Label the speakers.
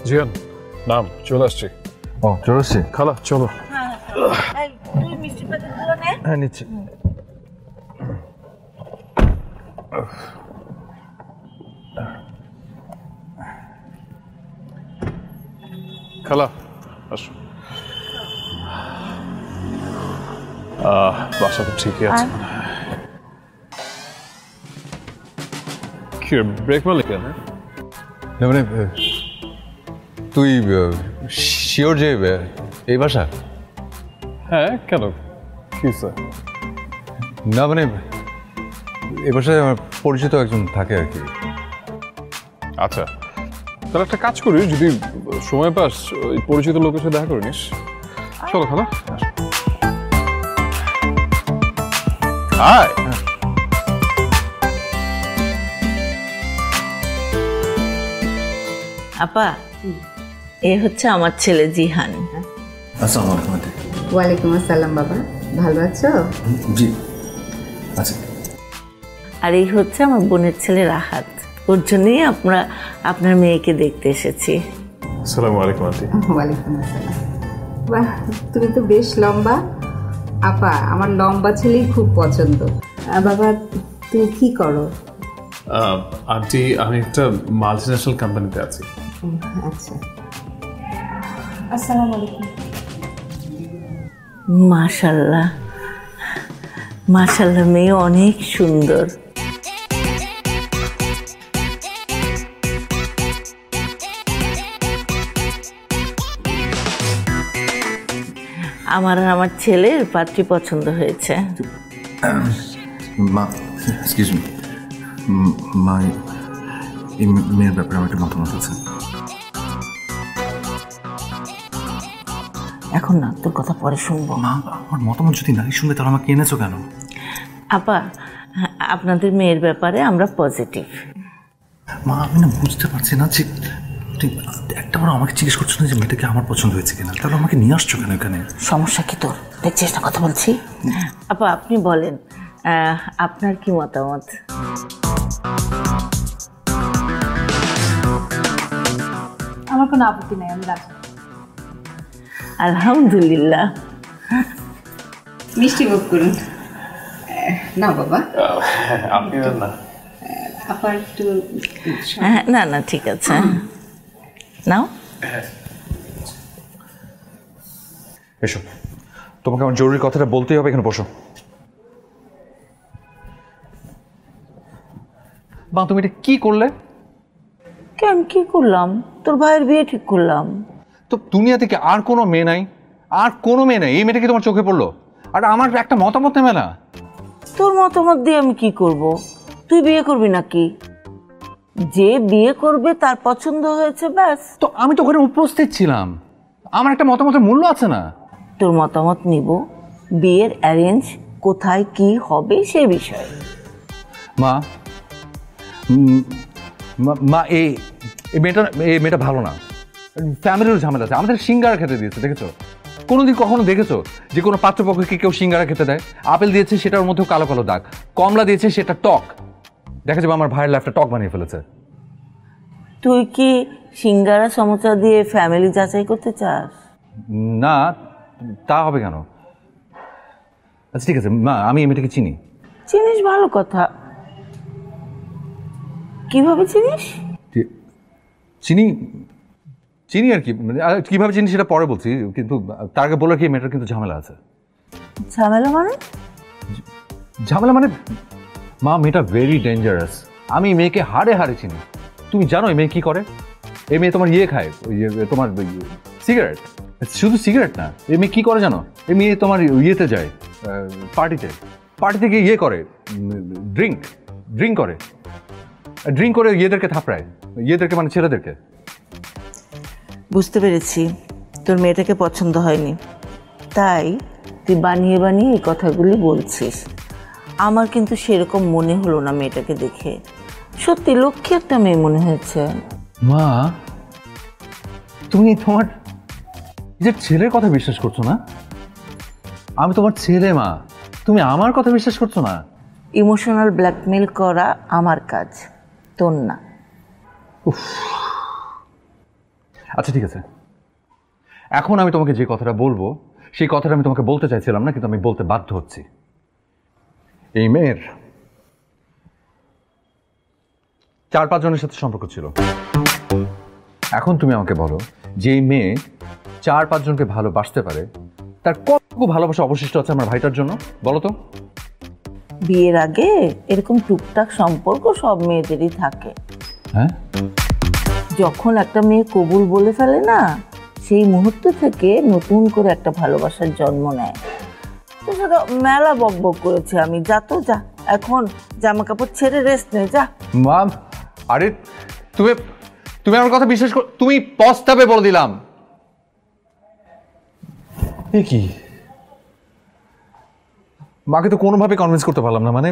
Speaker 1: জিয়ান নাম চলে আসছি।
Speaker 2: ও চলে আসছি,
Speaker 1: খালা চলো।
Speaker 2: হ্যাঁ নিচ্ছি।
Speaker 1: খালা আসো। বাসা তো ঠিকই আছে। কি ব্রেক মারলি কেন?
Speaker 2: না মানে তুই শিওর যে এই বাসা?
Speaker 1: হ্যাঁ কেন কি স্যার?
Speaker 2: না মানে এই বাসায় আমার পরিচিত একজন থাকে আর কি।
Speaker 1: আচ্ছা তাহলে একটা কাজ করি, যদি সময় পাস ওই পরিচিত লোকের সাথে দেখা করে নিস। চলো খালা। হাই।
Speaker 3: আপা এ হচ্ছে আমার ছেলে জিহান।
Speaker 2: আসসালামু আলাইকুম।
Speaker 4: ওয়ালাইকুম আসসালাম বাবা, ভালো আছো?
Speaker 2: জি আচ্ছা।
Speaker 3: আর এই হচ্ছে আমার বোনের ছেলে রাহাত, ওর জন্যই আমরা আপনার মেয়েকে দেখতে এসেছি।
Speaker 1: আসসালামু আলাইকুম আন্টি।
Speaker 4: ওয়ালাইকুম আসসালাম। বাহ তুমি তো বেশ লম্বা। আপা আমার লম্বা ছেলেই খুব পছন্দ। বাবা তুমি কি করো?
Speaker 1: আন্টি আমি একটা মাল্টিন্যাশনাল কোম্পানিতে আছি।
Speaker 4: আচ্ছা আসসালামু আলাইকুম।
Speaker 3: মাশাআল্লাহ মাশাআল্লাহ, মেয়ে অনেক সুন্দর। আমার আর আমার ছেলের পাত্রী পছন্দ হয়েছে।
Speaker 2: মা এক্সকিউজ মি, মা এই মেয়ের ব্যাপারে আমার একটা মতামত আছে।
Speaker 3: এখন না, তোর কথা পরে শুনবো।
Speaker 2: মা আমার মতামত যদি নাই শুনবে তাহলে আমাকে এনেছো কেন?
Speaker 3: আপা আপনাদের মেয়ের ব্যাপারে আমরা পজিটিভ।
Speaker 2: মা আমি না বুঝতে পারছি না যে তুই একটা বার আমাকে জিজ্ঞেস করছো না যে মেয়েটাকে আমার পছন্দ হয়েছে কিনা, তাহলে আমাকে নিয়ে আসছো কেন এখানে?
Speaker 3: সমস্যা কি তোর? দেখছিস না কথা বলছি। আপা আপনি বলেন আপনার কি মতামত?
Speaker 4: আমার কোনো আপত্তি নাই, আমি রাজি।
Speaker 3: আলহামদুলিল্লাহ।
Speaker 4: মিষ্টি ভোগ করুন। না বাবা
Speaker 1: আপনি না।
Speaker 4: আপা একটু
Speaker 3: না না ঠিক আছে, নাও।
Speaker 2: এসো, তোমাকে আমার জরুরি কথাটা বলতেই হবে, এখানে বসো। মা তুমি এটা কি করলে?
Speaker 3: কেন কি করলাম? তোর ভাইয়ের বিয়ে ঠিক করলাম।
Speaker 2: তো দুনিয়া থেকে আর কোনো মেয়ে নাই? আর কোনো মেয়ে নাই? এই মেয়েটা কি তোমার চোখে পড়লো? আর আমার একটা মতামত নেবে না?
Speaker 3: তোর মতামত দিয়ে আমি কি করব? তুই বিয়ে করবি নাকি? যে বিয়ে করবে তার পছন্দ হয়েছে ব্যাস।
Speaker 2: তো আমি তো ওখানে উপস্থিত ছিলাম, আমার একটা মতামতের মূল্য আছে না?
Speaker 3: তোর মতামত নিব বিয়ের অ্যারেঞ্জ কোথায় কি হবে সে বিষয়ে।
Speaker 2: মা মা এই মেয়েটা ভালো না, ফ্যামিলির ঝামেলা আছে। আমাদের সিঙ্গারা খেতে দিয়েছে, দেখেছো? কোনোদিন কখনো দেখেছো যে কোনো পাত্রপক্ষকে কেউ সিঙ্গারা খেতে দেয়? আপেল দিয়েছে সেটার মধ্যেও কালো কালো দাগ, কমলা দিয়েছে সেটা টক, দেখা যাবে আমার ভাইয়ের লাইফটা টক বানিয়ে ফেলেছে।
Speaker 3: তুই কি সিঙ্গারা সমোসা দিয়ে ফ্যামিলি যাচাই করতে চাস?
Speaker 2: না তা হবে কেন? আচ্ছা ঠিক আছে মা, আমি এই মেয়েটাকে চিনি।
Speaker 3: চিনিস, ভালো কথা। কিভাবে চিনিস?
Speaker 2: চিনি চিনি আর কি, কিভাবে চিনি সেটা পরে বলছি, কিন্তু তার আগে বলার কি মেয়েটার কিন্তু ঝামেলা আছে।
Speaker 3: ঝামেলা মানে?
Speaker 2: ঝামেলা মানে মা মেয়েটা ভেরি ডেঞ্জারাস। আমি মেয়েকে হাড়ে হাড়ে চিনি। তুমি জানো এই মেয়ে কি করে? এই মেয়ে তোমার ইয়ে খায়, ওই তোমার সিগারেট। শুধু সিগারেট না, এই মেয়ে কি করে জানো? এই মেয়ে তোমার ইয়েতে যায়, পার্টিতে গিয়ে ইয়ে করে, ড্রিঙ্ক করে ইয়েদেরকে থাপড়ায়, ইয়েদেরকে মানে ছেলেদেরকে।
Speaker 3: বুঝতে পেরেছি তোর মেয়েটাকে পছন্দ হয়নি, তাই তুই বানিয়ে বানিয়ে এই কথাগুলি বলছিস। আমার কিন্তু সেরকম মনে হলো না মেয়েটাকে দেখে, সত্যি লক্ষ্মী একটা মেয়ে মনে হয়েছে।
Speaker 2: মা তুমি তোমার যে ছেলের কথা বিশ্বাস করছো না? আমি তোমার ছেলে মা, তুমি আমার কথা বিশ্বাস করছো না?
Speaker 3: ইমোশনাল ব্ল্যাকমেল করা আমার কাজ, তোর না।
Speaker 2: আচ্ছা ঠিক আছে, এখন আমি তোমাকে যে কথাটা বলবো সেই কথাটা আমি তোমাকে বলতে চাইছিলাম না, কিন্তু আমি বলতে বাধ্য হচ্ছি। এই মেয়ের 4-5 জনের সাথে সম্পর্ক ছিল। এখন তুমি আমাকে বলো, যে এই মেয়ে 4-5 জনকে ভালোবাসতে পারে, তার কতটুকু ভালোবাসা অবশিষ্ট আছে আমার ভাইটার জন্য বলো তো?
Speaker 3: বিয়ের আগে এরকম টুকটাক সম্পর্ক সব মেয়েদেরই থাকে।
Speaker 2: হ্যাঁ,
Speaker 3: যখন একটা মেয়ে কবুল বলে ফেলে না, সেই মুহূর্ত থেকে নতুন করে একটা ভালোবাসার জন্ম নেয়। তো সাথে মেলা বকবক করেছে আমি, যা তো যা, এখন জামা কাপড় ছেড়ে রেস্ট নে যা।
Speaker 2: মা, আরে তুমি তুমি আমার কথা বিশ্বাস কর, তুমি পস্তাবে বলে দিলাম। এ কি, মাকে তো কোনোভাবে কনভিন্স করতে পারলাম না। মানে